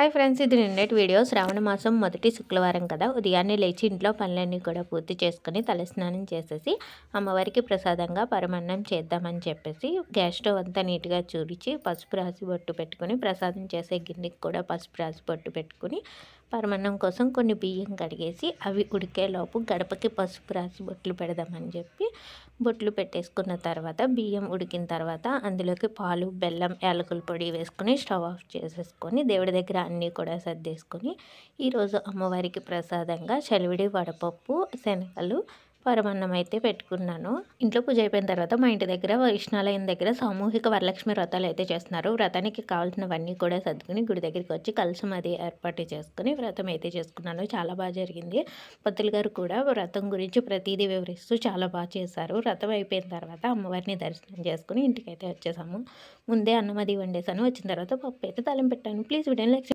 Hi friends, ఇది నిన్నటి video. శ్రావణ మాసం మొదటి శుక్రవారం కదా. ఉదయాన్నే లేచి ఇంట్లో పనులన్నీ కూడా పూర్తి చేసుకొని తలస్నానం చేసేసి అమ్మవారికి ప్రసాదంగా పరమాన్నం చేద్దామని చెప్పేసి గ్యాస్ స్టవ్ అంతా నీట్గా తుడిచి పసుపు రాసి బొట్టు పెట్టుకుని, ప్రసాదం చేసే గిన్నెకి కూడా పసుపు రాసి బొట్టు పెట్టుకుని, పరమాన్నం కోసం కొన్ని బియ్యం కడిగేసి అవి ఉడికేలోపు గడపకి పసుపు రాసి బొట్లు పెడదామని చెప్పి బొట్లు పెట్టేసుకున్న తర్వాత బియ్యం ఉడికిన తర్వాత అందులోకి పాలు, బెల్లం, యాలకుల పొడి వేసుకొని స్టవ్ ఆఫ్ చేసేసుకొని దేవుడి దగ్గర అన్నీ కూడా సర్దేసుకొని ఈరోజు అమ్మవారికి ప్రసాదంగా చలివిడి, వడపప్పు, శనగలు, పరమాన్నం అయితే పెట్టుకున్నాను. ఇంట్లో పూజ అయిపోయిన తర్వాత మా ఇంటి దగ్గర విష్ణాలయం దగ్గర సామూహిక వరలక్ష్మి వ్రతాలు అయితే చేస్తున్నారు. వ్రతానికి కావాల్సినవన్నీ కూడా సర్దుకుని గుడి దగ్గరికి వచ్చి కలశం అది ఏర్పాటు చేసుకుని వ్రతం అయితే చేసుకున్నాను. చాలా బాగా జరిగింది. పంతులు గారు కూడా వ్రతం గురించి ప్రతిదీ వివరిస్తూ చాలా బాగా చేశారు. వ్రతం అయిపోయిన తర్వాత అమ్మవారిని దర్శనం చేసుకుని ఇంటికైతే వచ్చేసాము. ముందే అన్నం అది వండేసాను. వచ్చిన తర్వాత పప్పు అయితే తాలింపు పెట్టాను. ప్లీజ్ వీడియోని లైక్